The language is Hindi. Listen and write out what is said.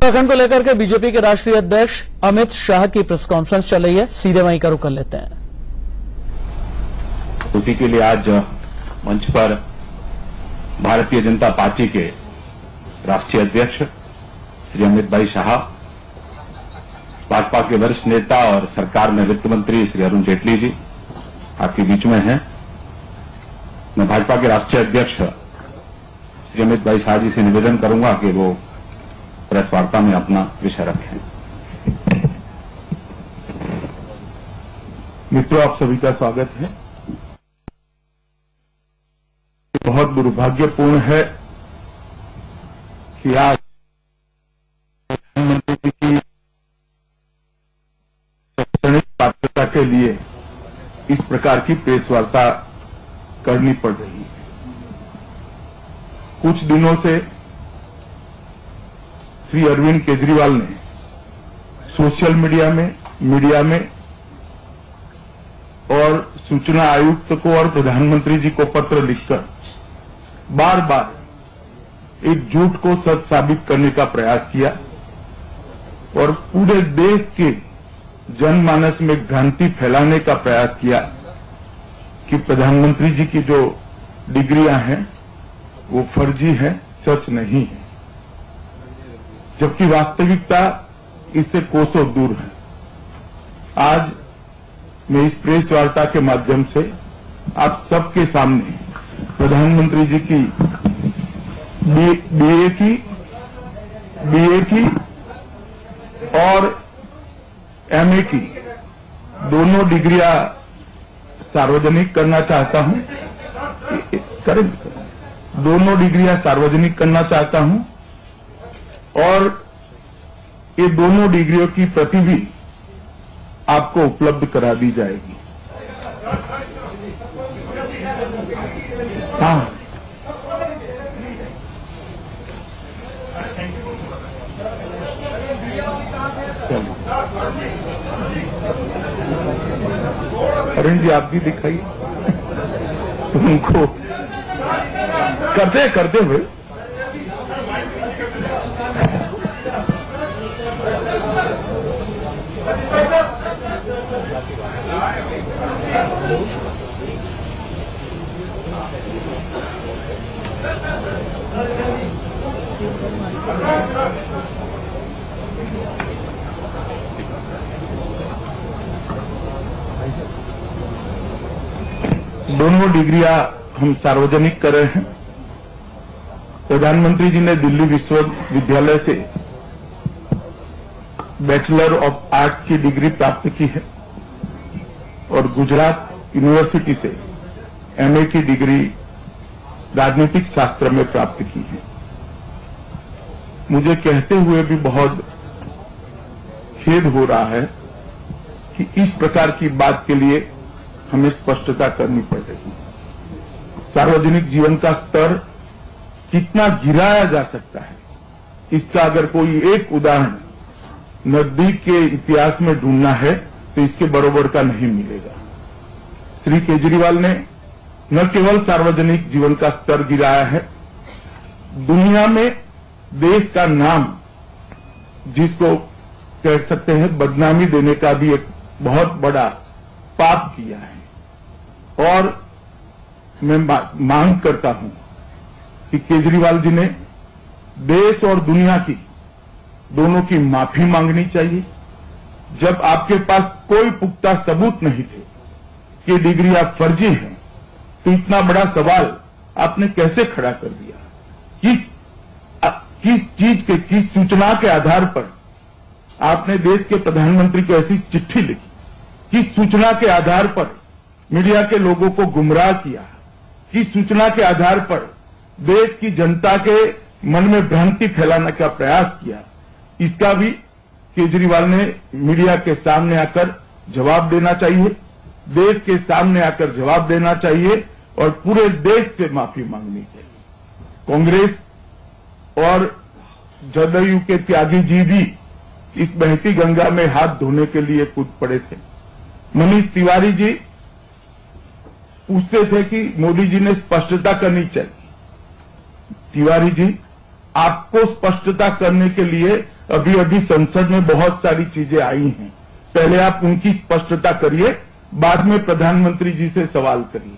उत्तराखंड को लेकर के बीजेपी के राष्ट्रीय अध्यक्ष अमित शाह की प्रेस कॉन्फ्रेंस चल रही है, सीधे वहीं का रुख कर लेते हैं। उसी के लिए आज मंच पर भारतीय जनता पार्टी के राष्ट्रीय अध्यक्ष श्री अमित भाई शाह, भाजपा के वरिष्ठ नेता और सरकार में वित्त मंत्री श्री अरुण जेटली जी आपके बीच में हैं। मैं भाजपा के राष्ट्रीय अध्यक्ष श्री अमित भाई शाह जी से निवेदन करूंगा कि वो प्रेस वार्ता में अपना विषय रखें। मित्रों, आप सभी का स्वागत है। बहुत दुर्भाग्यपूर्ण है कि आज प्रधानमंत्री जी की शैक्षणिक पात्रता के लिए इस प्रकार की प्रेस वार्ता करनी पड़ रही है। कुछ दिनों से श्री अरविंद केजरीवाल ने सोशल मीडिया में और सूचना आयुक्त को और प्रधानमंत्री जी को पत्र लिखकर बार बार एक झूठ को सच साबित करने का प्रयास किया और पूरे देश के जनमानस में भ्रांति फैलाने का प्रयास किया कि प्रधानमंत्री जी की जो डिग्रियां हैं वो फर्जी है, सच नहीं है, जबकि वास्तविकता इससे कोसों दूर है। आज मैं इस प्रेस वार्ता के माध्यम से आप सबके सामने प्रधानमंत्री जी की बीए की और एमए की दोनों डिग्रियां सार्वजनिक करना चाहता हूं। दोनों डिग्रियां सार्वजनिक करना चाहता हूं और ये दोनों डिग्रियों की प्रति भी आपको उपलब्ध करा दी जाएगी। हाँ, अरुण जी आप भी दिखाइए उनको करते हुए। दोनों डिग्रियां हम सार्वजनिक कर रहे हैं। प्रधानमंत्री जी ने दिल्ली विश्वविद्यालय से बैचलर ऑफ आर्ट्स की डिग्री प्राप्त की है और गुजरात यूनिवर्सिटी से एमए की डिग्री राजनीतिक शास्त्र में प्राप्त की है। मुझे कहते हुए भी बहुत खेद हो रहा है कि इस प्रकार की बात के लिए हमें स्पष्टता करनी पड़ रही है। सार्वजनिक जीवन का स्तर कितना गिराया जा सकता है, इसका अगर कोई एक उदाहरण नजदीक के इतिहास में ढूंढना है तो इसके बराबर का नहीं मिलेगा। श्री केजरीवाल ने न केवल सार्वजनिक जीवन का स्तर गिराया है, दुनिया में देश का नाम, जिसको कह सकते हैं बदनामी देने का भी एक बहुत बड़ा पाप किया है। और मैं मांग करता हूं कि केजरीवाल जी ने देश और दुनिया की दोनों की माफी मांगनी चाहिए। जब आपके पास कोई पुख्ता सबूत नहीं थे कि डिग्रियां फर्जी हैं, तो इतना बड़ा सवाल आपने कैसे खड़ा कर दिया? किस चीज के, किस सूचना के आधार पर आपने देश के प्रधानमंत्री को ऐसी चिट्ठी लिखी? किस सूचना के आधार पर मीडिया के लोगों को गुमराह किया? किस सूचना के आधार पर देश की जनता के मन में भ्रांति फैलाने का प्रयास किया? इसका भी केजरीवाल ने मीडिया के सामने आकर जवाब देना चाहिए, देश के सामने आकर जवाब देना चाहिए और पूरे देश से माफी मांगनी चाहिए। कांग्रेस और जदयू के त्यागी जी भी इस बहती गंगा में हाथ धोने के लिए कूद पड़े थे। मनीष तिवारी जी पूछते थे कि मोदी जी ने स्पष्टता करनी चाहिए। तिवारी जी आपको स्पष्टता करने के लिए अभी अभी संसद में बहुत सारी चीजें आई हैं। पहले आप उनकी स्पष्टता करिए, बाद में प्रधानमंत्री जी से सवाल करिए।